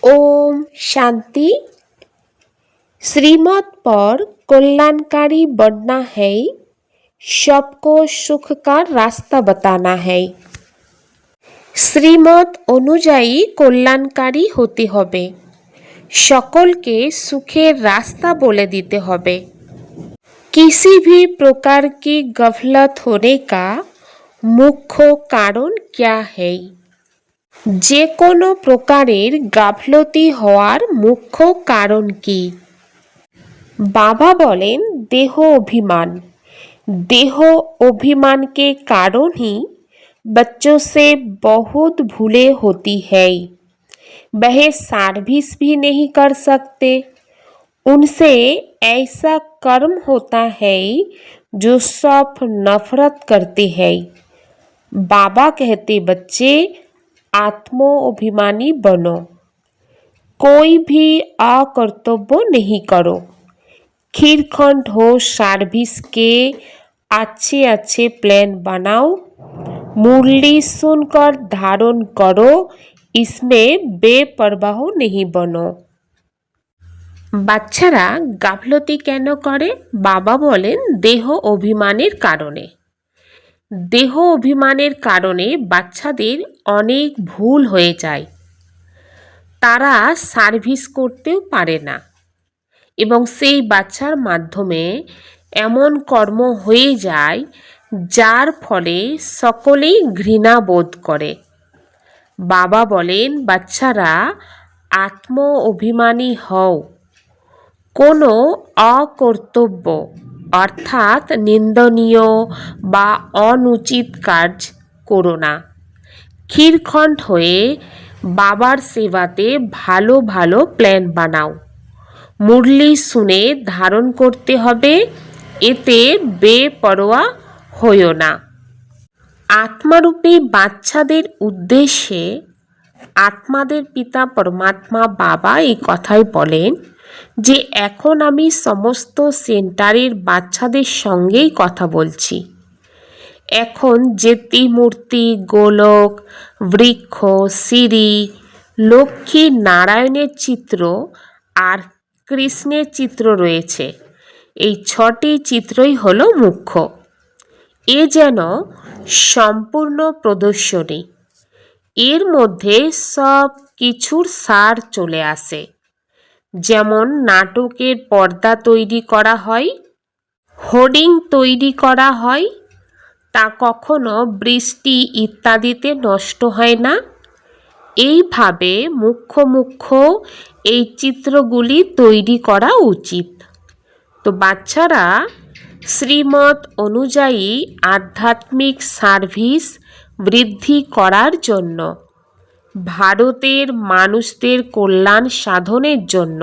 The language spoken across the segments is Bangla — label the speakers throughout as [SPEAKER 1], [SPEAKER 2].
[SPEAKER 1] ओम शांति। श्रीमत पर कल्याणकारी बनना है, सबको सुख का रास्ता बताना है। শ্রীমত অনুযায়ী কল্যাণকারী হতে হবে, সকলকে সুখের রাস্তা বলে দিতে হবে। किसी भी प्रकार की गफलत होने का मुख्य कारण क्या है? যে কোনো প্রকারের গাফলতি হওয়ার মুখ্য কারণ কি? बाबा बोलें देह अभिमान। देह अभिमान के कारण ही बच्चों से बहुत भूलें होती है। वह सर्विस भी नहीं कर सकते, उनसे ऐसा कर्म होता है जो सब नफरत करते हैं। बाबा कहते बच्चे आत्म अभिमानी बनो, कोई भी अकर्तव्य नहीं करो। खीरखंड हो सर्विस के अच्छे अच्छे प्लान बनाओ, मुरली सुनकर धारण करो, इसमें बेपरवाह नहीं बनो। বাচ্চারা গাফলতি কেন করে? বাবা বলেন দেহ অভিমানের কারণে। দেহ অভিমানের কারণে বাচ্চাদের অনেক ভুল হয়ে যায়, তারা সার্ভিস করতেও পারে না এবং সেই বাচ্চার মাধ্যমে এমন কর্ম হয়ে যায় যার ফলে সকলেই ঘৃণা বোধ করে। বাবা বলেন বাচ্চারা আত্ম অভিমানী হও, কোনো অকর্তব্য অর্থাৎ নিন্দনীয় বা অনুচিত কাজ করো না। ক্ষীরখণ্ড হয়ে বাবার সেবাতে ভালো ভালো প্ল্যান বানাও, মুরলি শুনে ধারণ করতে হবে, এতে বেপরোয়া হইও না। আত্মারূপী বাচ্চাদের উদ্দেশ্যে আত্মাদের পিতা পরমাত্মা বাবা এই কথাই বলেন যে এখন আমি সমস্ত সেন্টারের বাচ্চাদের সঙ্গেই কথা বলছি। এখন যে ত্রিমূর্তি, গোলক, বৃক্ষ, সিঁড়ি, লক্ষ্মী নারায়ণের চিত্র আর কৃষ্ণের চিত্র রয়েছে, এই 6টি চিত্রই হলো মুখ্য। এ যেন সম্পূর্ণ প্রদর্শনী, এর মধ্যে সব কিছুর সার চলে আসে। যেমন নাটকের পর্দা তৈরি করা হয়, হোর্ডিং তৈরি করা হয়, তা কখনো বৃষ্টি ইত্যাদিতে নষ্ট হয় না। এইভাবে মুখ্য মুখ্য এই চিত্রগুলি তৈরি করা উচিত। তো বাচ্চারা শ্রীমত অনুযায়ী আধ্যাত্মিক সার্ভিস বৃদ্ধি করার জন্য, ভারতের মানুষদের কল্যাণ সাধনের জন্য,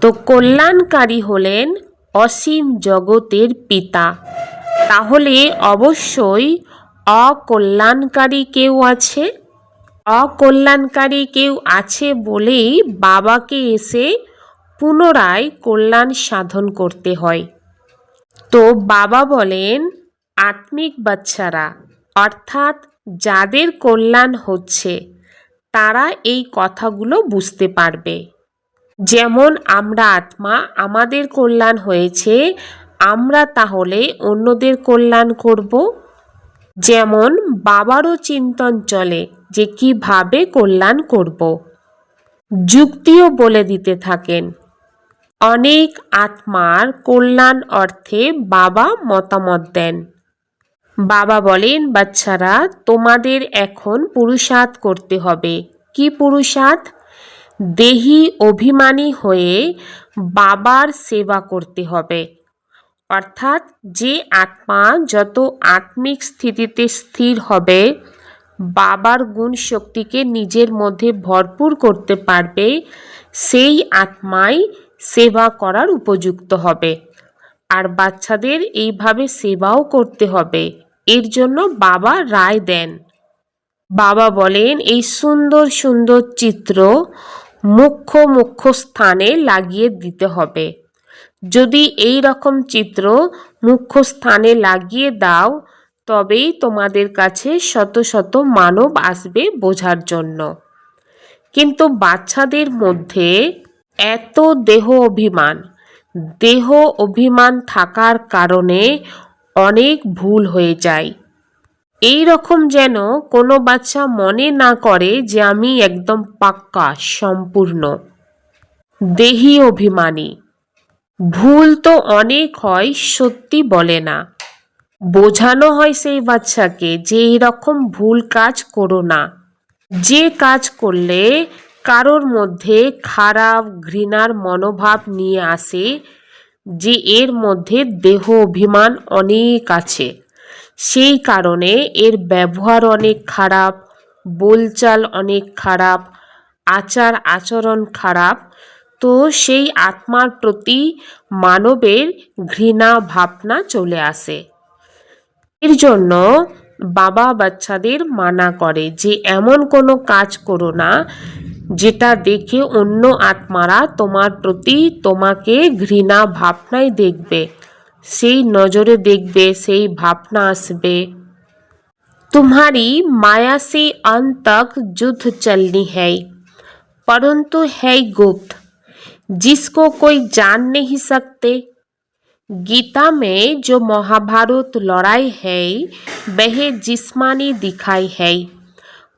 [SPEAKER 1] তো কল্যাণকারী হলেন অসীম জগতের পিতা, তাহলে অবশ্যই অকল্যাণকারী কেউ আছে। অকল্যাণকারী কেউ আছে বলেই বাবাকে এসে পুনরায় কল্যাণ সাধন করতে হয়। তো বাবা বলেন আত্মিক বাচ্চারা অর্থাৎ যাদের কল্যাণ হচ্ছে তারা এই কথাগুলো বুঝতে পারবে। যেমন আমরা আত্মা, আমাদের কল্যাণ হয়েছে, আমরা তাহলে অন্যদের কল্যাণ করব। যেমন বাবারও চিন্তন চলে যে কিভাবে কল্যাণ করব, যুক্তিও বলে দিতে থাকেন। অনেক আত্মার কল্যাণ অর্থে বাবা মতামত দেন। বাবা বলেন বাচ্চারা তোমাদের এখন পুরুষার্থ করতে হবে। কি পুরুষার্থ? দেহি অভিমানী হয়ে বাবার সেবা করতে হবে। অর্থাৎ যে আত্মা যত আত্মিক স্থিতিতে স্থির হবে, বাবার গুণ শক্তিকে নিজের মধ্যে ভরপুর করতে পারবে, সেই আত্মাই সেবা করার উপযুক্ত হবে। আর বাচ্চাদের এইভাবে সেবাও করতে হবে, এর জন্য বাবা রায় দেন। বাবা বলেন এই সুন্দর সুন্দর চিত্র মুখ্য মুখ্য স্থানে লাগিয়ে দিতে হবে। যদি এই রকম চিত্র মুখ্য স্থানে লাগিয়ে দাও, তবেই তোমাদের কাছে শত শত মানব আসবে বোঝার জন্য। কিন্তু বাচ্চাদের মধ্যে এত দেহ অভিমান থাকার কারণে অনেক ভুল হয়ে যায়। এই রকম যেন কোনো বাচ্চা মনে না করে যে আমি একদম পাক্কা সম্পূর্ণ দেহি অভিমানী। ভুল তো অনেক হয়, সত্যি বলে না। বোঝানো হয় সেই বাচ্চাকে যে এরকম ভুল কাজ করো না। যে কাজ করলে কারোর মধ্যে খারাপ ঘৃণার মনোভাব নিয়ে আসে, যে এর মধ্যে দেহ অভিমান অনেক আছে, সেই কারণে এর ব্যবহার অনেক খারাপ, बोलचाल অনেক খারাপ, আচার আচরণ খারাপ, তো সেই আত্মার প্রতি মানবের ঘৃণা ভাবনা চলে আসে। এর জন্য বাবা বাচ্চাদের মানা করে যে এমন কোনো কাজ করো না যেটা দেখে অন্য আত্মারা তোমার প্রতি তোমাকে ঘৃণা ভাবনায় দেখবে, সেই নজরে দেখবে, সেই ভাবনা আসবে। तुम्हारी माया से अंत तक युद्ध चलनी है, परंतु है गुप्त, जिसको कोई जान नहीं सकते। गीता में जो महाभारत लड़ाई है वह जिस्मानी दिखाई है,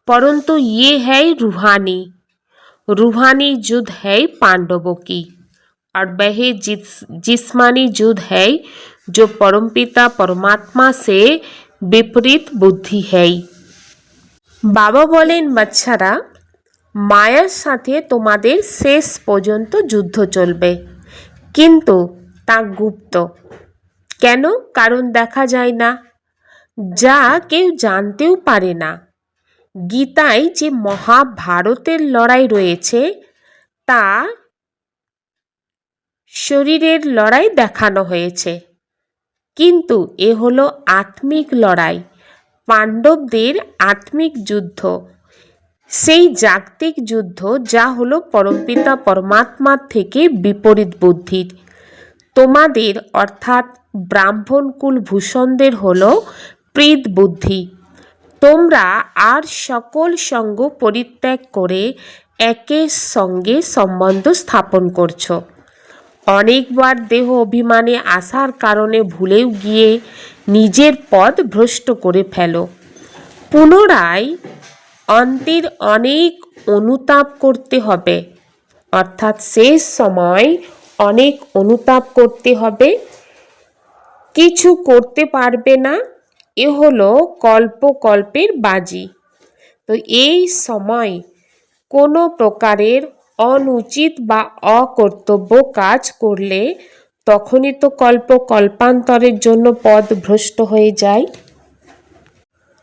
[SPEAKER 1] परंतु ये है रूहानी युद्ध है पांडवों की, और वह जिस्मानी युद्ध है जो परमपिता परमात्मा से विपरीत बुद्धि है। বাবা বলেন, বাচ্চারা, মায়ার সাথে তোমাদের শেষ পর্যন্ত যুদ্ধ চলবে, কিন্তু তা গুপ্ত। কেন? কারণ দেখা যায় না, যা কেউ জানতেও পারে না। গীতায় যে মহাভারতের লড়াই রয়েছে তা শরীরের লড়াই দেখানো হয়েছে, কিন্তু এ হলো আত্মিক লড়াই, পাণ্ডবদের আত্মিক যুদ্ধ, সেই জাগতিক যুদ্ধ যা হলো পরমপিতা পরমাত্মার থেকে বিপরীত বুদ্ধির। তোমাদের অর্থাৎ ব্রাহ্মণ কুলভূষণদের হলো প্রীত বুদ্ধি। তোমরা আর সকল সঙ্গ পরিত্যাগ করে একের সঙ্গে সম্বন্ধ স্থাপন করছো। অনেকবার দেহ অভিমানে আসার কারণে ভুলেও গিয়ে নিজের পথ ভ্রষ্ট করে ফেলো। পুনরায় অন্তের অনেক অনুতাপ করতে হবে, অর্থাৎ শেষ সময় অনেক অনুতাপ করতে হবে, কিছু করতে পারবে না, এ হলো কল্পের বাজি। তো এই সময় কোনো প্রকারের অনুচিত বা অকর্তব্য কাজ করলে তখনই তো কল্পান্তরের জন্য পথ ভ্রষ্ট হয়ে যায়।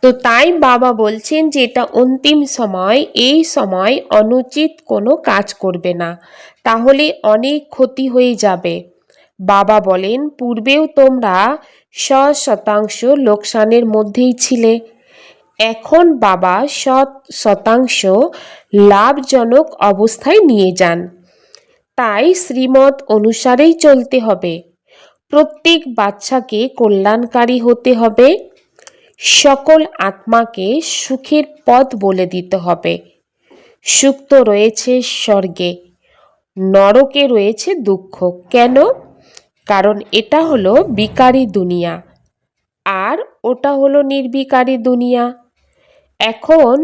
[SPEAKER 1] তো তাই বাবা বলছেন যে এটা অন্তিম সময়, এই সময় অনুচিত কোনো কাজ করবে না, তাহলে অনেক ক্ষতি হয়ে যাবে। বাবা বলেন, পূর্বেও তোমরা 100% লোকসানের মধ্যেই ছিলে, এখন বাবা 100% লাভজনক অবস্থায় নিয়ে যান। তাই শ্রীমত অনুসারেই চলতে হবে। প্রত্যেক বাচ্চাকে কল্যাণকারী হতে হবে, সকল আত্মাকে সুখের পথ বলে দিতে হবে। সুখ তো রয়েছে স্বর্গে, নরকে রয়েছে দুঃখ। কেন? কারণ এটা হলো বিকারী দুনিয়া আর ওটা হলো নির্বিকারী দুনিয়া। এখন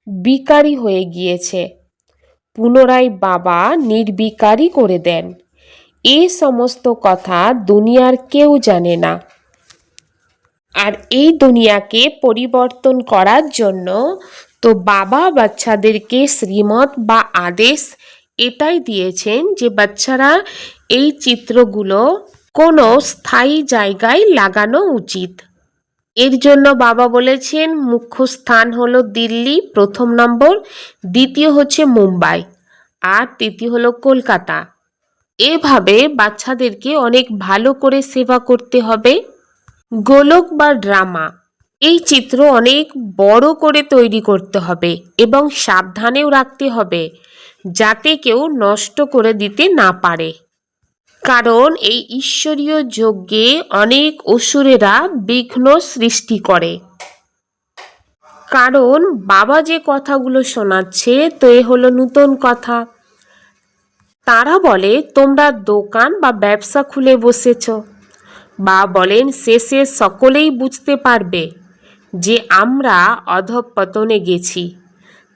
[SPEAKER 1] বিকারী হয়ে গিয়েছে, পুনরায় বাবা নির্বিকারী করে দেন। এই সমস্ত কথা দুনিয়ার কেউ জানে না। আর এই দুনিয়াকে পরিবর্তন করার জন্য তো বাবা বাচ্চাদেরকে শ্রীমত বা আদেশ এটাই দিয়েছেন যে বাচ্চারা এই চিত্রগুলো কোনো স্থায়ী জায়গায় লাগানো উচিত। এর জন্য বাবা বলেছেন মুখ্য স্থান হলো দিল্লি 1 নম্বর, দ্বিতীয় হচ্ছে মুম্বাই, আর তৃতীয় হলো কলকাতা। এভাবে বাচ্চাদেরকে অনেক ভালো করে সেবা করতে হবে। গোলক বা ড্রামা, এই চিত্র অনেক বড় করে তৈরি করতে হবে এবং সাবধানেও রাখতে হবে যাতে কেউ নষ্ট করে দিতে না পারে, কারণ এই ঈশ্বরীয় যজ্ঞে অনেক অসুরেরা বিঘ্ন সৃষ্টি করে। কারণ বাবা যে কথাগুলো শোনাচ্ছে তো এ হলো নূতন কথা। তারা বলে তোমরা দোকান বা ব্যবসা খুলে বসেছ। বা বলেন শেষে সকলেই বুঝতে পারবে যে আমরা অধঃপতনে গেছি,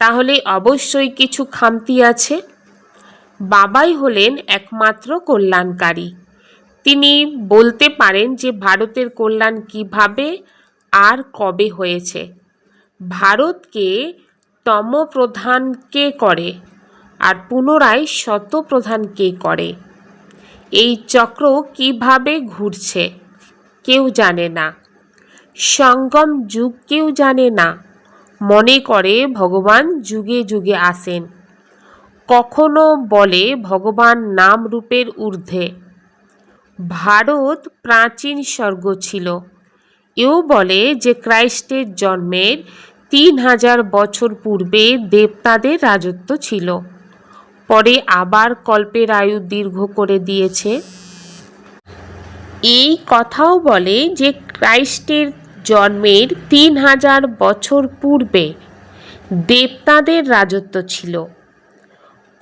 [SPEAKER 1] তাহলে অবশ্যই কিছু খামতি আছে। বাবাই হলেন একমাত্র কল্যাণকারী। তিনি বলতে পারেন যে ভারতের কল্যাণ কিভাবে আর কবে হয়েছে। ভারতকে তমপ্রধান কে করে আর পুনরায় শতপ্রধান কে করে? এই চক্র কিভাবে ঘুরছে কেউ জানে না। সঙ্গম যুগ কেউ জানে না। মনে করে ভগবান যুগে যুগে আসেন। কখনো বলে ভগবান নাম রূপের ঊর্ধ্বে। ভারত প্রাচীন স্বর্গ ছিল। এও বলে যে খ্রাইস্টের জন্মের 3000 বছর পূর্বে দেবতাদের রাজত্ব ছিল, পরে আবার কল্পের আয়ু দীর্ঘ করে দিয়েছে। এই কথাও বলে যে খ্রাইস্টের জন্মের 3000 বছর পূর্বে দেবতাদের রাজত্ব ছিল,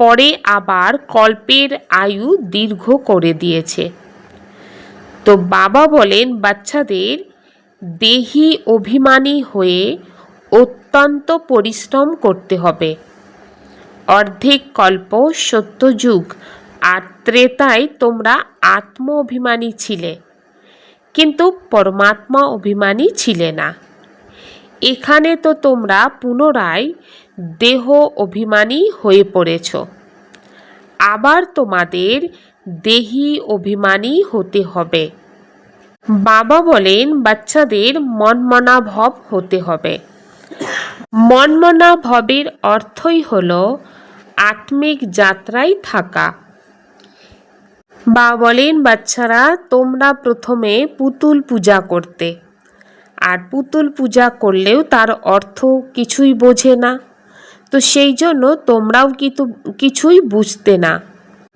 [SPEAKER 1] পরে আবার কল্পের আয়ু দীর্ঘ করে দিয়েছে। তো বাবা বলেন বাচ্চাদের দেহি অভিমানী হয়ে অত্যন্ত পরিশ্রম করতে হবে। অর্ধেক কল্প সত্যযুগ আর ত্রেতায় তোমরা আত্ম অভিমানী ছিলে, কিন্তু পরমাত্মা অভিমানী ছিলে না। এখানে তো তোমরা পুনরায় দেহ অভিমানী হয়ে পড়েছ। আবার তোমাদের দেহি অভিমানী হতে হবে। বাবা বলেন বাচ্চাদের মনমনাভব হতে হবে। মনমনাভবের অর্থই হলো আত্মিক যাত্রায় থাকা। বা বলেন বাচ্চারা তোমরা প্রথমে পুতুল পূজা করতে, আর পুতুল পূজা করলেও তার অর্থ কিছুই বোঝে না, তো সেই জন্য তোমরাও কিছুই বুঝতে না।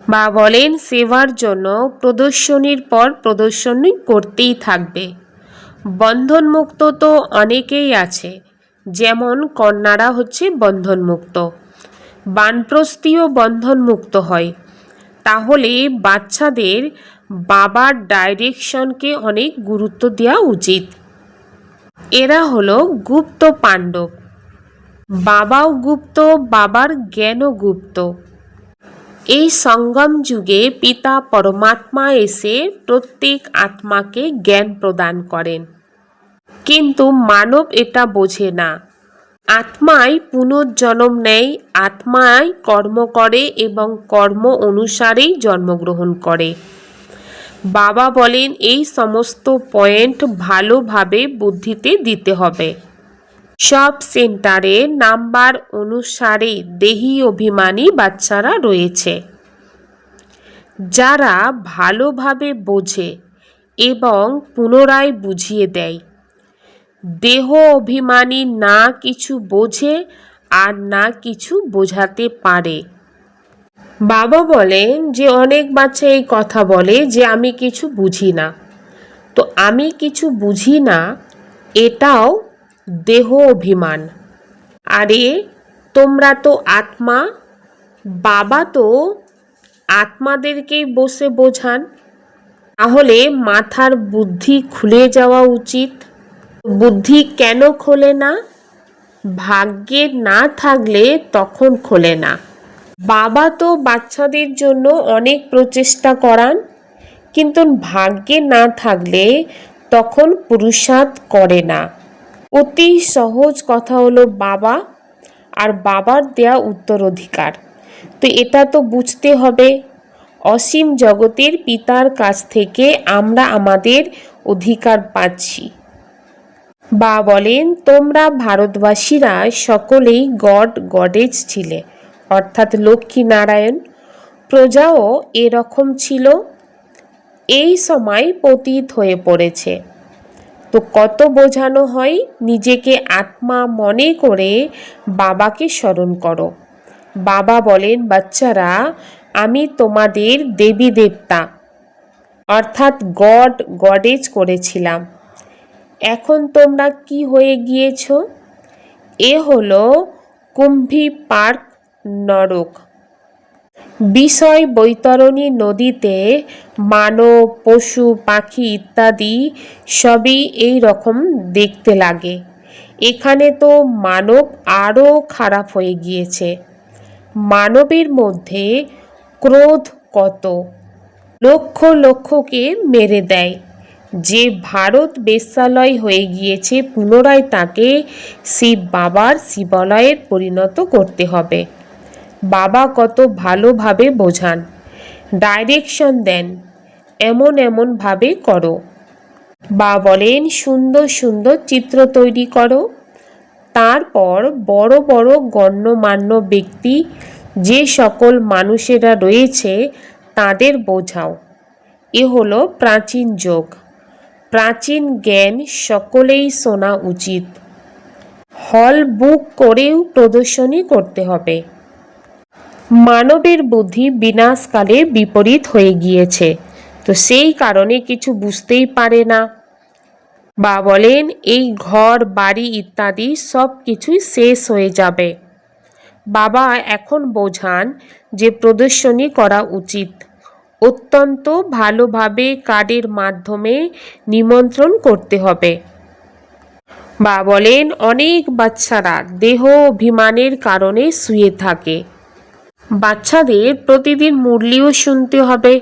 [SPEAKER 1] বা বলেন সেবার জন্য প্রদর্শনীর পর প্রদর্শনী করতেই থাকবে। বন্ধনমুক্ত তো অনেকেই আছে, যেমন কন্যারা হচ্ছে বন্ধনমুক্ত, বানপ্রস্থীও বন্ধনমুক্ত হয়। তাহলে বাচ্চাদের বাবার ডাইরেকশনকে অনেক গুরুত্ব দেওয়া উচিত। এরা হলো গুপ্ত পাণ্ডব। বাবাও গুপ্ত, বাবার জ্ঞানও গুপ্ত। এই সঙ্গম যুগে পিতা পরমাত্মা এসে প্রত্যেক আত্মাকে জ্ঞান প্রদান করেন, কিন্তু মানব এটা বোঝে না। আত্মাই পুনর্জন্ম নেয়, আত্মাই কর্ম করে এবং কর্ম অনুসারেই জন্মগ্রহণ করে। বাবা বলেন এই সমস্ত পয়েন্ট ভালোভাবে বুদ্ধিতে দিতে হবে। সব সেন্টারে নাম্বার অনুসারে দেহি অভিমানী বাচ্চারা রয়েছে, যারা ভালোভাবে বোঝে এবং পুনরায় বুঝিয়ে দেয়। দেহ অভিমানী না কিছু বোঝে আর না কিছু বোঝাতে পারে। বাবা বলেন যে অনেক বাচ্চা এই কথা বলে যে আমি কিছু বুঝি না। তো আমি কিছু বুঝি না এটাও দেহ অভিমান। আরে তোমরা তো আত্মা, বাবা তো আত্মাদেরকেই বসে বোঝান, তাহলে মাথার বুদ্ধি খুলে যাওয়া উচিত। বুদ্ধি কেন খোলে না? ভাগ্যে না থাকলে তখন খোলে না। বাবা তো বাচ্চাদের জন্য অনেক প্রচেষ্টা করান, কিন্তু ভাগ্যে না থাকলে তখন পুরুষার্থ করে না। অতি সহজ কথা হলো বাবা আর বাবার দেয়া উত্তরাধিকার। তো এটা তো বুঝতে হবে। অসীম জগতের পিতার কাছ থেকে আমরা আমাদের অধিকার পাচ্ছি। বা বলেন তোমরা ভারতবাসীরা সকলেই গডেজ ছিলে, অর্থাৎ লক্ষ্মী নারায়ণ। প্রজাও এরকম ছিল, এই সময় পতিত হয়ে পড়েছে। তো কত বোঝানো হয়, নিজেকে আত্মা মনে করে বাবাকে স্মরণ করো। বাবা বলেন বাচ্চারা আমি তোমাদের দেবী দেবতা অর্থাৎ গডেজ করেছিলাম, এখন তোমরা কি হয়ে গিয়েছ? এ হলো কুম্ভী পার্ক নরক। বিষয় বৈতরণী নদীতে মানব, পশু, পাখি ইত্যাদি সবই এই রকম দেখতে লাগে। এখানে তো মানব আরও খারাপ হয়ে গিয়েছে। মানবের মধ্যে ক্রোধ কত, লক্ষ লক্ষকে মেরে দেয়। যে ভারত বেশ্যালয় হয়ে গিয়েছে, পুনরায় তাকে শিব বাবার শিবালয়ে পরিণত করতে হবে। বাবা কত ভালোভাবে বোঝান, ডাইরেকশন দেন, এমন এমনভাবে করো। বা বলেন সুন্দর সুন্দর চিত্র তৈরি করো। তারপর বড় বড় গণ্যমান্য ব্যক্তি যে সকল মানুষেরা রয়েছে তাদের বোঝাও। এ হলো প্রাচীন যোগ। প্রাচীন জ্ঞান সকলেই শোনা উচিত। হল বুক করেও প্রদর্শনী করতে হবে। মানবের বুদ্ধি বিনাশকালে বিপরীত হয়ে গিয়েছে, তো সেই কারণে কিছু বুঝতেই পারে না। বা বলেন এই ঘর বাড়ি ইত্যাদি সব কিছুই শেষ হয়ে যাবে। বাবা এখন বোঝান যে প্রদর্শনী করা উচিত, অত্যন্ত ভালোভাবে কার্ডের মাধ্যমে নিমন্ত্রণ করতে হবে। বা বলেন অনেক বাচ্চারা দেহ অভিমানের কারণে শুয়ে থাকে। বাচ্চাদের প্রতিদিন মুরলিও শুনতে হবে।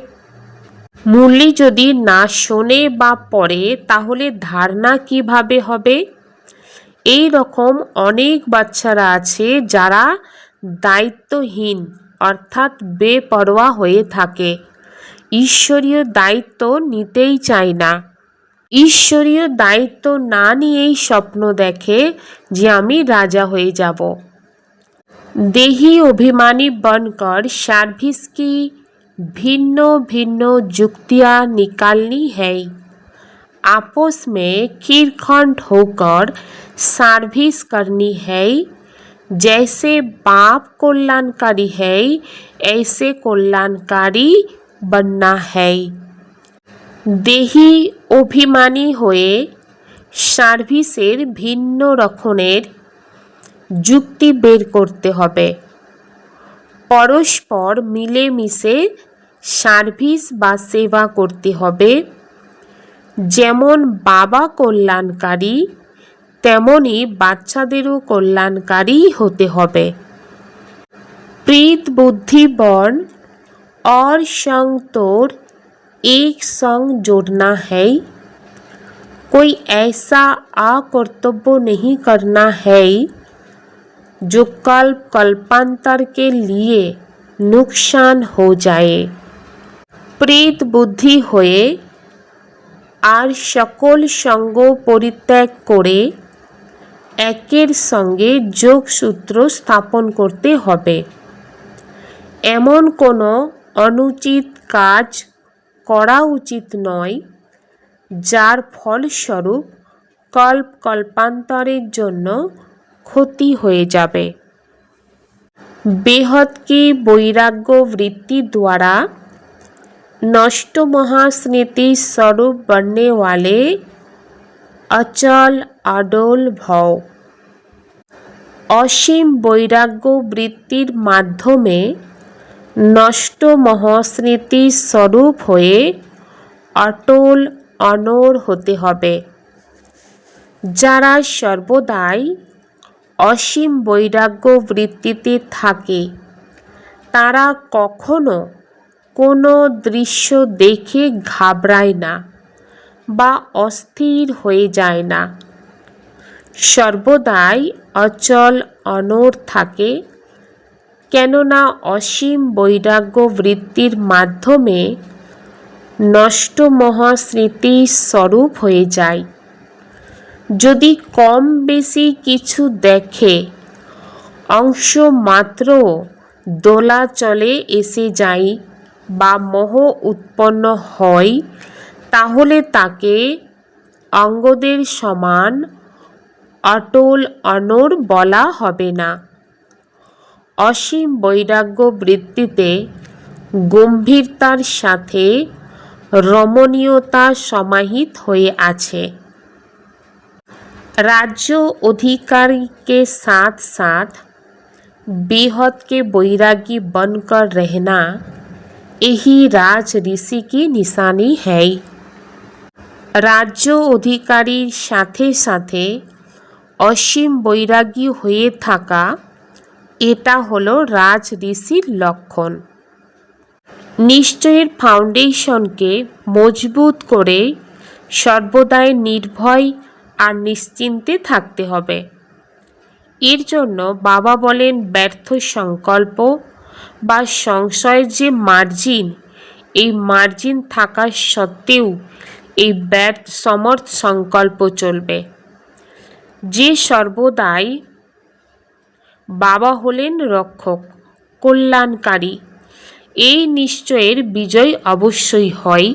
[SPEAKER 1] মুরলি যদি না শোনে বা পড়ে তাহলে ধারণা কিভাবে হবে? এই রকম অনেক বাচ্চারা আছে যারা দায়িত্বহীন অর্থাৎ বেপরোয়া হয়ে থাকে, ঈশ্বরীয় দায়িত্ব নিতেই চায় না। ঈশ্বরীয় দায়িত্ব না নিয়েই স্বপ্ন দেখে যে আমি রাজা হয়ে যাব। देही अभिमानी बनकर सर्विस की भिन्न भिन्न युक्तियां निकालनी है। आपस में खीरखंड होकर सर्विस करनी है। जैसे बाप कल्याणकारी है ऐसे कल्याणकारी बनना है। देही अभिमानी हुए সার্ভিসের ভিন্ন রকমের যুক্তি বের করতে হবে। পরস্পর মিলেমিশে সার্ভিস বা সেবা করতে হবে। যেমন বাবা কল্যাণকারী তেমনি বাচ্চাদেরও কল্যাণকারী হতে হবে। प्रीत बुद्धि बन और संग तोड़ एक संग जोड़ना है। कोई ऐसा अकर्तव्य नहीं करना है जो कल्प कल्पांतर के लिए नुकसान हो जाए। प्रीत बुद्धि हुए আর সকল সঙ্গ পরিত্যাগ করে একের সঙ্গে যোগসূত্র স্থাপন করতে হবে। এমন কোনো অনুচিত কাজ করা উচিত নয় যার ফলস্বরূপ কল্প কল্পান্তরের জন্য ক্ষতি হয়ে যাবে। बेहद की वैराग्य वृत्ति द्वारा नष्ट महास्मृति स्वरूप बनने वाले अचल अडोल भव। অসীম বৈরাগ্য বৃত্তির মাধ্যমে নষ্ট মহাস্মৃতি স্বরূপ হয়ে অটল অনড় হতে হবে। যারা সর্বদাই অসীম বৈরাগ্য বৃত্তিতে থাকে তারা কখনো কোনো দৃশ্য দেখে ঘাবড়ায় না বা অস্থির হয়ে যায় না, সর্বদাই অচল অনড় থাকে। কেননা অসীম বৈরাগ্য বৃত্তির মাধ্যমে নষ্ট মহাস্মৃতি স্বরূপ হয়ে যায়। যদি কম বেশি কিছু দেখে অংশ মাত্র দোলাচলে এসে যায় বা মোহ উৎপন্ন হয় তাহলে তাকে অঙ্গদের সমান অটল অনড় বলা হবে না। অসীম বৈরাগ্য বৃত্তিতে গম্ভীরতার সাথে রমণীয়তা সমাহিত হয়ে আছে। राज्य अधिकारी के साथ साथ बेहद के बैरागी बनकर रहना यही राज ऋषि की निशानी है। राज्य अधिकारीर साथे साथे অসীম বৈরাগী হয়ে থাকা এটা হলো রাজ ঋষির লক্ষণ। নিশ্চয়ের ফাউন্ডেশনকে মজবুত করে সর্বদাই নির্ভয় আর নিশ্চিন্তে থাকতে হবে। এর জন্য বাবা বলেন ব্যর্থ সংকল্প বা সংশয়ের যে মার্জিন, এই মার্জিন থাকা সত্ত্বেও এই সমর্থ সংকল্প চলবে। যে সর্বদাই বাবা হলেন রক্ষক, কল্যাণকারী, এই নিশ্চয়ের বিজয় অবশ্যই হয়।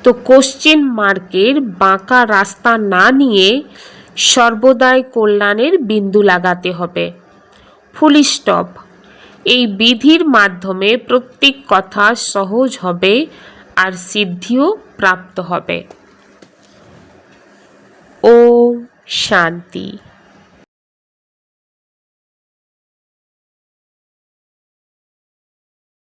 [SPEAKER 1] তো কোশ্চেন মার্কের বাঁকা রাস্তা না নিয়ে সর্বদাই কল্যাণের বিন্দু লাগাতে হবে। Full stop. এই বিধির মাধ্যমে প্রত্যেক কথা সহজ হবে আর সিদ্ধিও প্রাপ্ত হবে। ওম শান্তি।